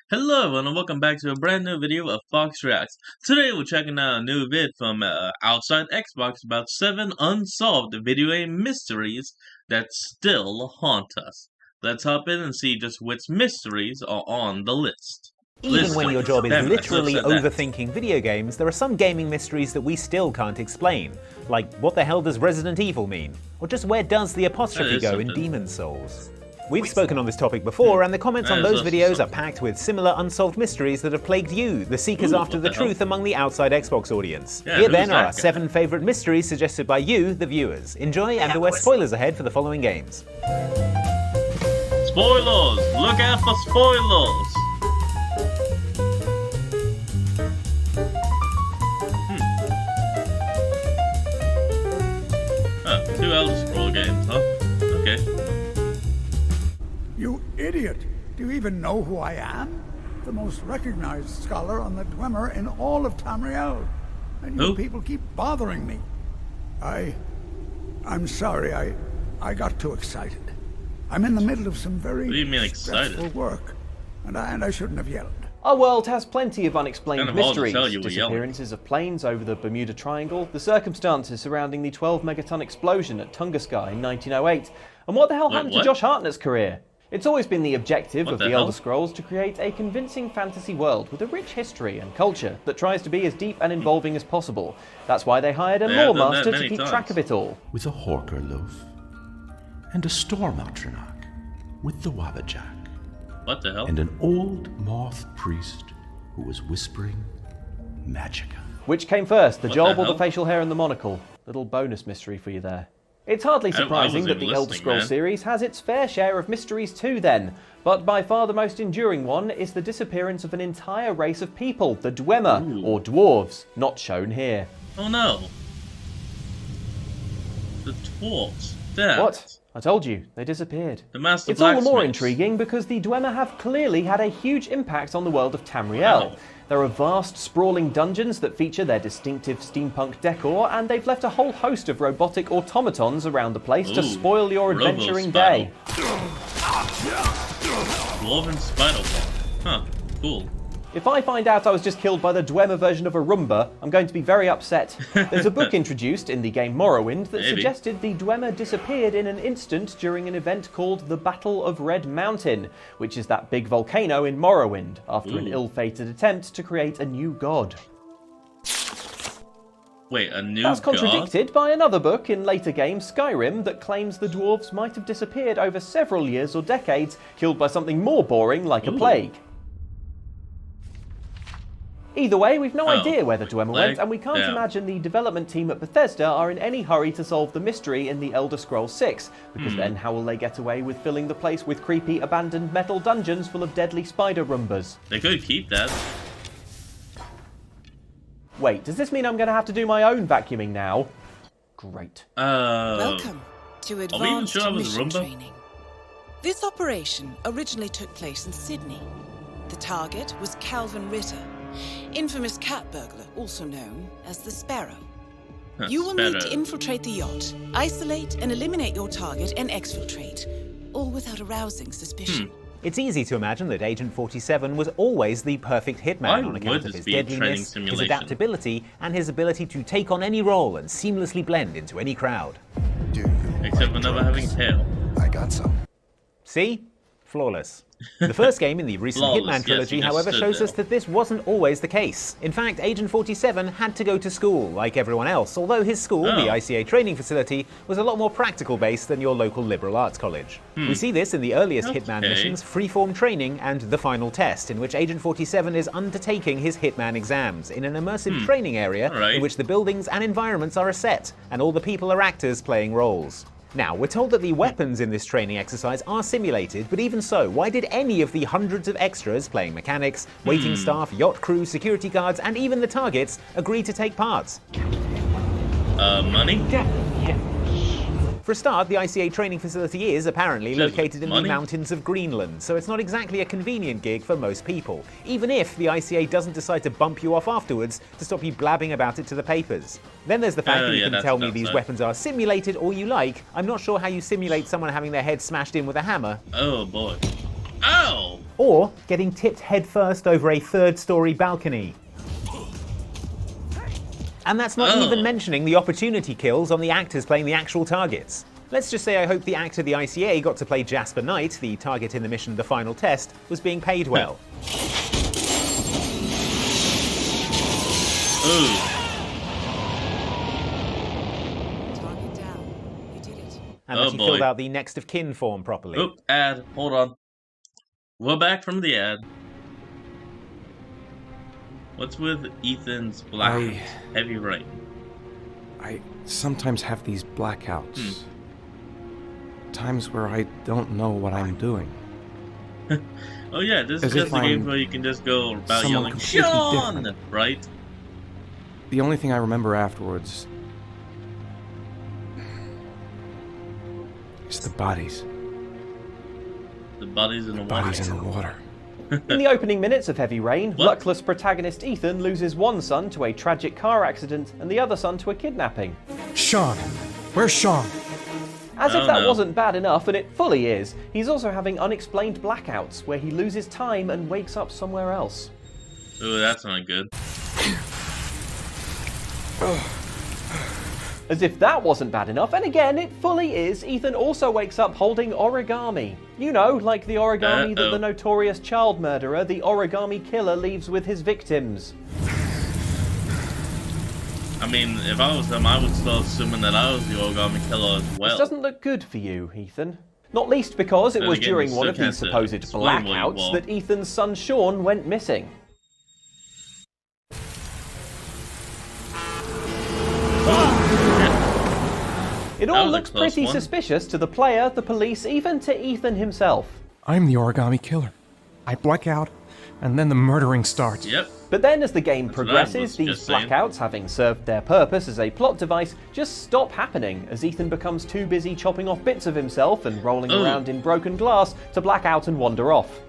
Hello everyone and welcome back to a brand new video of Fox Reacts. Today we're checking out a new vid from Outside Xbox about 7 unsolved video game mysteries that still haunt us. Let's hop in and see just which mysteries are on the list. Even when your job is Damn, literally I said that. overthinking video games, there are some gaming mysteries that we still can't explain. Like, what the hell does Resident Evil mean? Or just where does the apostrophe go in Demon's Souls? We've spoken on this topic before, and the comments on those videos are packed with similar unsolved mysteries that have plagued you, the seekers after the truth among the Outside Xbox audience. Here then are our 7 favourite mysteries suggested by you, the viewers. Enjoy, and beware spoilers ahead for the following games. Spoilers! Look out for spoilers! Two Elder Scroll games, huh? Okay. You idiot! Do you even know who I am? The most recognized scholar on the Dwemer in all of Tamriel. And you people keep bothering me. I'm sorry, I got too excited. I'm in the middle of some very stressful work, and I shouldn't have yelled. Our world has plenty of unexplained Kind of hard to mysteries, tell you were disappearances of planes over the Bermuda Triangle, the circumstances surrounding the 12-megaton explosion at Tunguska in 1908, and what the hell happened to Josh Hartnett's career? It's always been the objective of the Elder Scrolls to create a convincing fantasy world with a rich history and culture that tries to be as deep and involving as possible. That's why they hired a lore master to keep track of it all. With a Horker loaf and a storm atronach with the Wabbajack. What the hell? And an old moth priest who was whispering magicka. Which came first, the job or the facial hair and the monocle? Little bonus mystery for you there. It's hardly surprising that the Elder Scrolls series has its fair share of mysteries too then, but by far the most enduring one is the disappearance of an entire race of people, the Dwemer, or dwarves, not shown here. Oh no. The dwarves. Damn. What? I told you, they disappeared. The Master It's all the more Blacksmiths. intriguing because the Dwemer have clearly had a huge impact on the world of Tamriel. Wow. There are vast, sprawling dungeons that feature their distinctive steampunk decor, and they've left a whole host of robotic automatons around the place to spoil your adventuring day. Dwarven Spider Ball. Huh, cool. If I find out I was just killed by the Dwemer version of a Roomba, I'm going to be very upset. There's a book introduced in the game Morrowind that suggested the Dwemer disappeared in an instant during an event called the Battle of Red Mountain, which is that big volcano in Morrowind, after an ill-fated attempt to create a new god. Wait, a new That's god? contradicted by another book in later game, Skyrim, that claims the dwarves might have disappeared over several years or decades, killed by something more boring like a plague. Either way, we've no idea where the Dwemer went, and we can't imagine the development team at Bethesda are in any hurry to solve the mystery in the Elder Scrolls 6, because then how will they get away with filling the place with creepy, abandoned metal dungeons full of deadly spider Roombas? They could keep that. Wait, does this mean I'm going to have to do my own vacuuming now? Great. Welcome to Are we even Advanced sure it was Mission Roomba? Training. This operation originally took place in Sydney. The target was Calvin Ritter, infamous cat burglar, also known as the Sparrow. You will need to infiltrate the yacht, isolate and eliminate your target, and exfiltrate, all without arousing suspicion. It's easy to imagine that Agent 47 was always the perfect hitman on account of his deadliness, his adaptability, and his ability to take on any role and seamlessly blend into any crowd. Except for never having tail. I got some. See? Flawless. The first game in the recent Hitman trilogy, however, shows us that this wasn't always the case. In fact, Agent 47 had to go to school, like everyone else, although his school, the ICA training facility, was a lot more practical based than your local liberal arts college. We see this in the earliest Hitman missions, Freeform Training and The Final Test, in which Agent 47 is undertaking his Hitman exams in an immersive training area in which the buildings and environments are a set, and all the people are actors playing roles. Now, we're told that the weapons in this training exercise are simulated, but even so, why did any of the hundreds of extras playing mechanics, waiting staff, yacht crew, security guards, and even the targets agree to take part? Money? For a start, the ICA training facility is apparently located in the mountains of Greenland, so it's not exactly a convenient gig for most people, even if the ICA doesn't decide to bump you off afterwards to stop you blabbing about it to the papers. Then there's the fact that you can tell me these weapons are simulated all you like. I'm not sure how you simulate someone having their head smashed in with a hammer. Oh boy. Ow! or getting tipped headfirst over a third-story balcony. And that's not even mentioning the opportunity kills on the actors playing the actual targets. Let's just say I hope the actor the ICA got to play Jasper Knight, the target in the mission The Final Test, was being paid well. Ooh. Target down. You did it. And that you filled out the next of kin form properly. Oop, ad. Hold on. We're back from the ad. What's with Ethan's black heavy rain? I sometimes have these blackouts. Times where I don't know what I'm doing. Oh yeah, this is just a game where you can just go about yelling, "Sean!" Right? The only thing I remember afterwards is the bodies. The bodies in the water. Bodies in the water. In the opening minutes of Heavy Rain, luckless protagonist Ethan loses one son to a tragic car accident and the other son to a kidnapping. Sean! Where's Sean? As if that wasn't bad enough, and it fully is, he's also having unexplained blackouts where he loses time and wakes up somewhere else. Ooh, that's not good. As if that wasn't bad enough, and again, it fully is, Ethan also wakes up holding origami. You know, like the origami that the notorious child murderer, the origami killer, leaves with his victims. I mean, if I was them, I would start assuming that I was the origami killer as well. This doesn't look good for you, Ethan. Not least because it was during one of these supposed blackouts that Ethan's son Sean went missing. It all looks pretty suspicious to the player, the police, even to Ethan himself. I'm the origami killer. I black out, and then the murdering starts. Yep. But then as the game progresses, these blackouts, having served their purpose as a plot device, just stop happening as Ethan becomes too busy chopping off bits of himself and rolling around in broken glass to black out and wander off.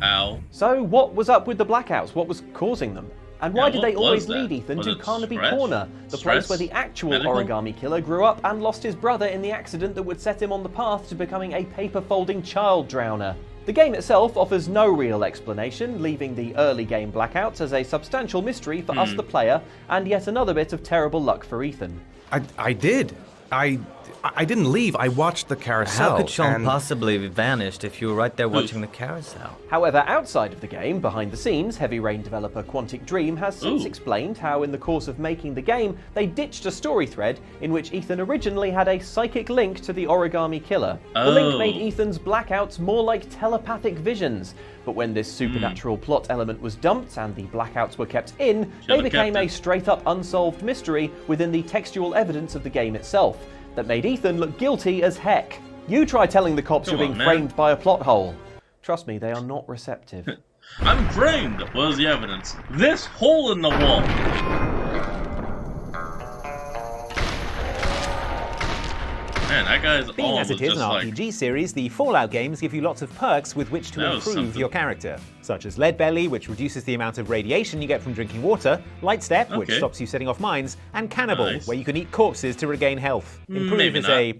Ow. So what was up with the blackouts? What was causing them? And why did they always lead Ethan to Carnaby Corner, the place where the actual origami killer grew up and lost his brother in the accident that would set him on the path to becoming a paper-folding child drowner? The game itself offers no real explanation, leaving the early game blackouts as a substantial mystery for us the player, and yet another bit of terrible luck for Ethan. I did. I didn't leave. I watched the carousel. How could Sean possibly have vanished if you were right there watching the carousel? However, outside of the game, behind the scenes, Heavy Rain developer Quantic Dream has since explained how in the course of making the game, they ditched a story thread in which Ethan originally had a psychic link to the origami killer. The link made Ethan's blackouts more like telepathic visions, but when this supernatural plot element was dumped and the blackouts were kept in, they became a straight-up unsolved mystery within the textual evidence of the game itself that made Ethan look guilty as heck. You try telling the cops you're being framed by a plot hole. Trust me, they are not receptive. I'm framed! Where's the evidence? This hole in the wall! Man, that guy's Being as it is an RPG series, the Fallout games give you lots of perks with which to improve your character, such as Lead Belly, which reduces the amount of radiation you get from drinking water, Light Step, which stops you setting off mines, and Cannibal, where you can eat corpses to regain health. Improve is a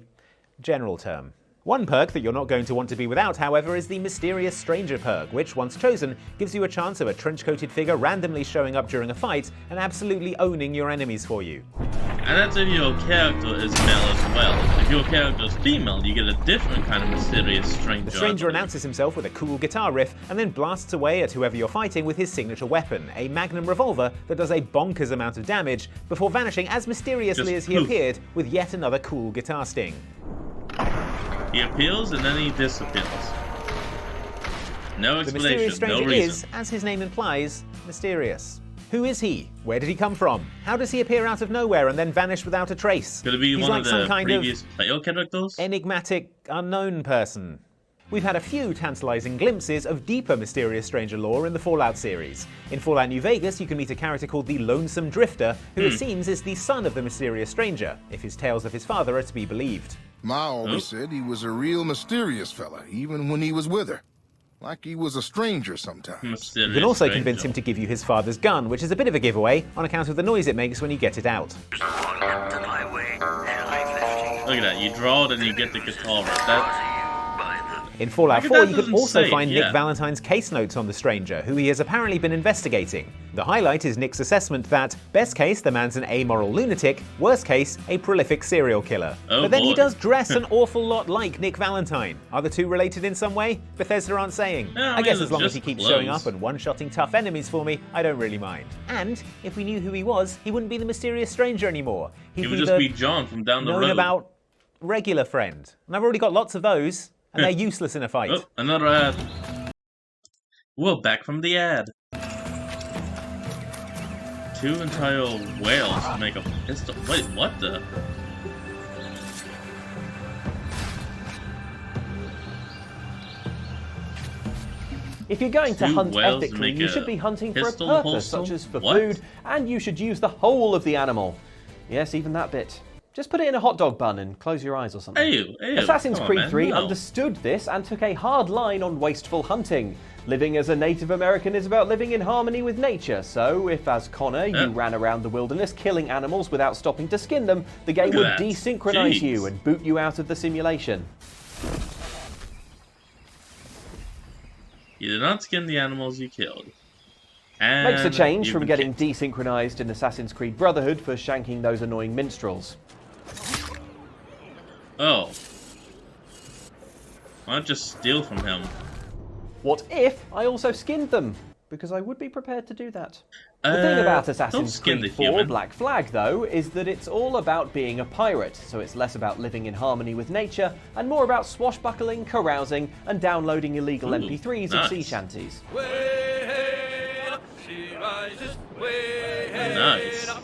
general term. One perk that you're not going to want to be without, however, is the Mysterious Stranger perk, which, once chosen, gives you a chance of a trench-coated figure randomly showing up during a fight and absolutely owning your enemies for you. And that's if your character is male as well. If your character is female, you get a different kind of Mysterious Stranger. The stranger announces himself with a cool guitar riff and then blasts away at whoever you're fighting with his signature weapon, a magnum revolver that does a bonkers amount of damage, before vanishing as mysteriously as he appeared with yet another cool guitar sting. He appears and then he disappears. No explanation, the mysterious stranger no reason. is, as his name implies, mysterious. Who is he? Where did he come from? How does he appear out of nowhere and then vanish without a trace? Could it be He's one like of the some kind previous of player characters? enigmatic, unknown person. We've had a few tantalizing glimpses of deeper Mysterious Stranger lore in the Fallout series. In Fallout New Vegas, you can meet a character called the Lonesome Drifter, who it seems is the son of the Mysterious Stranger, if his tales of his father are to be believed. Ma always said he was a real mysterious fella, even when he was with her. Like he was a stranger sometimes. You can also convince him to give you his father's gun, which is a bit of a giveaway on account of the noise it makes when you get it out. Look at that, you draw it and you get the guitar riff. In Fallout 4, you could also find yeah. Nick Valentine's case notes on the stranger, who he has apparently been investigating. The highlight is Nick's assessment that, best case, the man's an amoral lunatic, worst case, a prolific serial killer. Oh, but then boy. he does dress an awful lot like Nick Valentine. Are the two related in some way? Bethesda aren't saying. Yeah, I guess mean, as long as just he keeps clothes. showing up and one-shotting tough enemies for me, I don't really mind. And if we knew who he was, he wouldn't be the mysterious stranger anymore. He would just be John from down the road. known about regular friend. And I've already got lots of those, and they're useless in a fight. Oh, another ad. Well, back from the ad. 2 entire whales to make a pistol. Wait, what the? If you're going to 2 hunt whales to ethically, make you a should be hunting for a pistol purpose, holster? such as for What? food, and you should use the whole of the animal. Yes, even that bit. Just put it in a hot dog bun and close your eyes or something. Ew, Assassin's come on, Creed man, 3 no. understood this and took a hard line on wasteful hunting. Living as a Native American is about living in harmony with nature, so if, as Connor, you ran around the wilderness killing animals without stopping to skin them, the game Look would at that. desynchronize Jeez. you and boot you out of the simulation. You did not skin the animals you killed. And Makes a change you've from been getting kicked. desynchronized in Assassin's Creed Brotherhood for shanking those annoying minstrels. Oh. Why not just steal from him? What if I also skinned them? Because I would be prepared to do that. The thing about don't Assassin's skin Creed the 4 human. Black Flag, though, is that it's all about being a pirate, so it's less about living in harmony with nature and more about swashbuckling, carousing, and downloading illegal Ooh, MP3s of sea nice. shanties. Nice. Up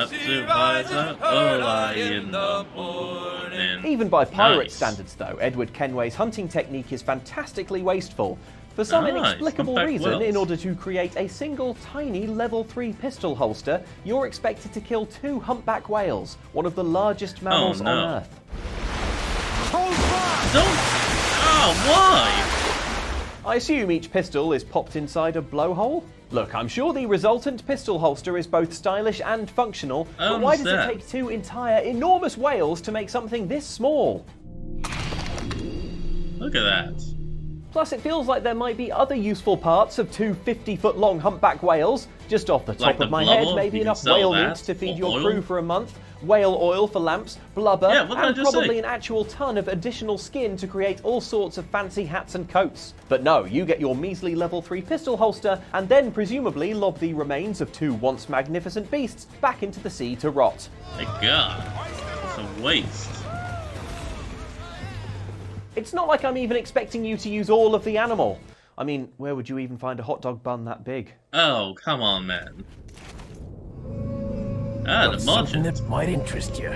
to rise up early in the morning. Even by pirate Nice. standards, though, Edward Kenway's hunting technique is fantastically wasteful. For some Nice. inexplicable Humpback reason, whales. in order to create a single tiny level 3 pistol holster, you're expected to kill 2 humpback whales, one of the largest mammals no. on Earth. Don't. Oh, why? I assume each pistol is popped inside a blowhole? Look, I'm sure the resultant pistol holster is both stylish and functional, but why does it understand. take 2 entire enormous whales to make something this small? Look at that. Plus, it feels like there might be other useful parts of 2 50-foot-long humpback whales. Just off the top Like the of my blubber, head, maybe you can enough sell whale that meat to feed for your oil. crew for a month, whale oil for lamps, blubber, Yeah, what did I and just probably say? an actual ton of additional skin to create all sorts of fancy hats and coats. But no, you get your measly level 3 pistol holster and then presumably lob the remains of 2 once magnificent beasts back into the sea to rot. My God. It's a waste. It's not like I'm even expecting you to use all of the animal. I mean, where would you even find a hot dog bun that big? Oh, come on, man. Ah, the Something merchant. that might interest you.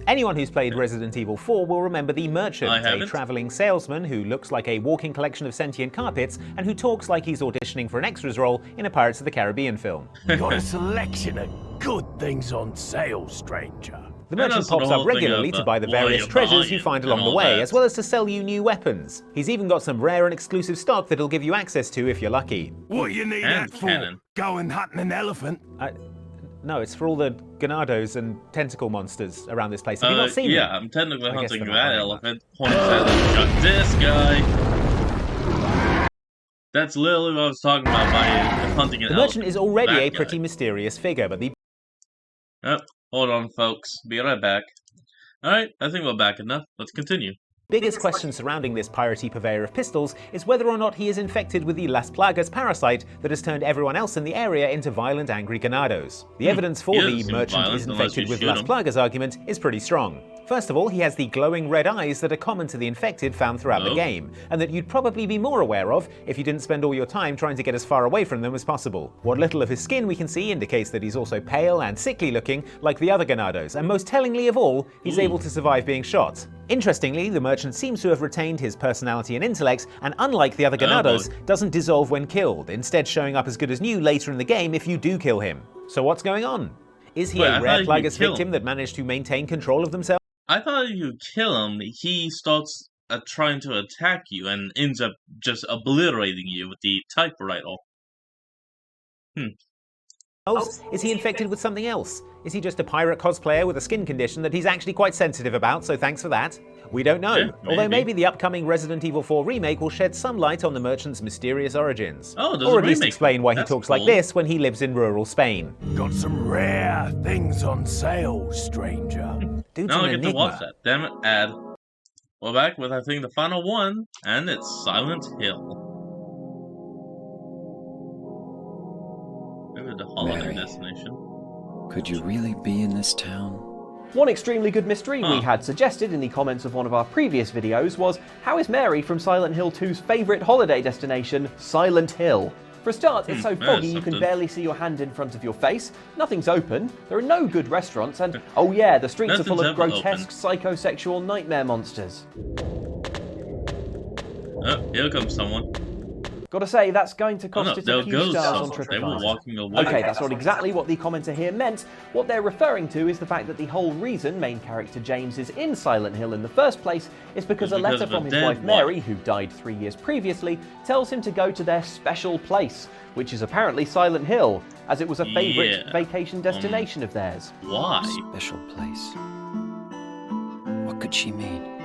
Anyone who's played Resident Evil 4 will remember the Merchant, I a haven't. travelling salesman who looks like a walking collection of sentient carpets and who talks like he's auditioning for an extras role in a Pirates of the Caribbean film. Got a selection of good things on sale, stranger. The And Merchant also the pops whole up thing regularly of, to buy the what various you're treasures you buying find and along the all way, that. as well as to sell you new weapons. He's even got some rare and exclusive stock that he'll give you access to if you're lucky. What you need And that for? cannon. Going hunting an elephant? No, it's for all the Ganados and tentacle monsters around this place. Have you not seen yeah, them? I'm technically I guess hunting they're not that very elephant. Pointing at this guy. That's literally what I was talking about by hunting an The elephant. Merchant is already That a guy. pretty mysterious figure, but the Oh, hold on, folks. Be right back. Alright, I think we're back enough. Let's continue. biggest question surrounding this piratey purveyor of pistols is whether or not he is infected with the Las Plagas parasite that has turned everyone else in the area into violent, angry Ganados. The evidence for He the doesn't seem Merchant violent is unless infected you with shoot Las him. Plagas argument is pretty strong. First of all, he has the glowing red eyes that are common to the infected found throughout the Oh. game, and that you'd probably be more aware of if you didn't spend all your time trying to get as far away from them as possible. What little of his skin we can see indicates that he's also pale and sickly looking like the other Ganados, and most tellingly of all, he's able to survive being shot. Interestingly, the Merchant seems to have retained his personality and intellect, and unlike the other Ganados, doesn't dissolve when killed, instead showing up as good as new later in the game if you do kill him. So what's going on? Is he Wait, I a thought rare you could Plagas kill victim him. that managed to maintain control of themselves? I thought if you kill him, he starts trying to attack you and ends up just obliterating you with the typewriter. Is he infected with something else? Is he just a pirate cosplayer with a skin condition that he's actually quite sensitive about, so thanks for that? We don't know, Yeah, although maybe the upcoming Resident Evil 4 remake will shed some light on the merchant's mysterious origins. Oh, there's or a at least remake. explain why That's he talks cool. like this when he lives in rural Spain. Got some rare things on sale, stranger. Dude's Now an I get to enigma. watch that. Damn it, ad. We're back with, I think, the final one, and it's Silent Hill. Maybe the holiday Mary. destination. Could you really be in this town? One extremely good mystery we had suggested in the comments of one of our previous videos was, how is Mary from Silent Hill 2's favourite holiday destination, Silent Hill? For a start, it's so foggy you can barely see your hand in front of your face, nothing's open, there are no good restaurants, and oh yeah, the streets are full of grotesque psychosexual nightmare monsters. Oh, here comes someone. Gotta say, that's going to cost no, it there a few goes stars on someone. They were TripAdvisor. walking away. Okay, that's not exactly what the commenter here meant. What they're referring to is the fact that the whole reason main character James is in Silent Hill in the first place is because a letter from his wife Mary, who died 3 years previously, tells him to go to their special place, which is apparently Silent Hill, as it was a favourite vacation destination of theirs. Why? Special place. What could she mean?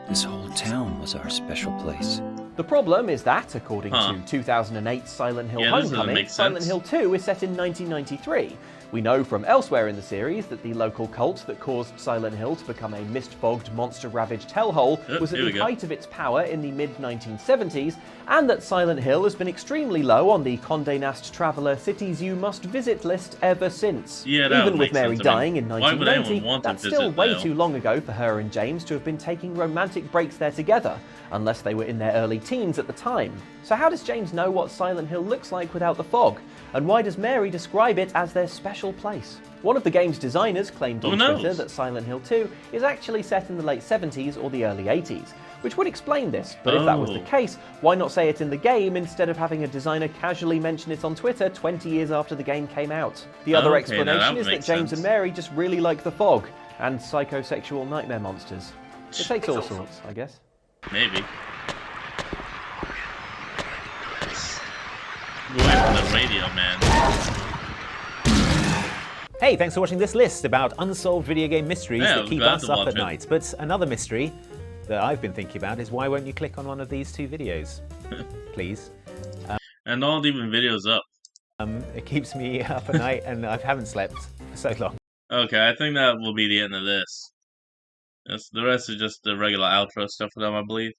This whole town was our special place. The problem is that, according to 2008's Silent Hill Homecoming, Silent Hill 2 is set in 1993. We know from elsewhere in the series that the local cult that caused Silent Hill to become a mist-fogged, monster-ravaged hellhole was at the height of its power in the mid-1970s, and that Silent Hill has been extremely low on the Condé Nast Traveller Cities You Must Visit list ever since. Yeah, that Even would with make Mary sense. I mean, dying in why would 1990, anyone want to that's still visit way there? too long ago for her and James to have been taking romantic breaks there together, unless they were in their early teens at the time. So how does James know what Silent Hill looks like without the fog? And why does Mary describe it as their special place? One of the game's designers claimed on Twitter that Silent Hill 2 is actually set in the late 70s or the early 80s, which would explain this, but if that was the case, why not say it in the game instead of having a designer casually mention it on Twitter 20 years after the game came out? The other explanation is that James and Mary just really like the fog, and psychosexual nightmare monsters. It takes all sorts, I guess. Maybe. Go away from the radio, man. Hey, thanks for watching this list about unsolved video game mysteries Yeah, that keep glad us to up watch at it. night. But another mystery that I've been thinking about is why won't you click on one of these two videos? Please. And don't even videos up. It keeps me up at night and I haven't slept for so long. Okay, I think that will be the end of this. The rest is just the regular outro stuff for them, I believe.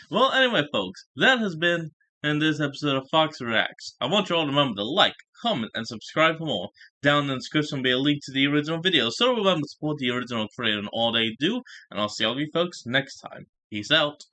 Well, anyway, folks, that has been in this episode of Fox Reacts. I want you all to remember to like, comment, and subscribe for more. Down in the description will be a link to the original video, so remember to support the original creator in all they do, and I'll see all of you folks next time. Peace out.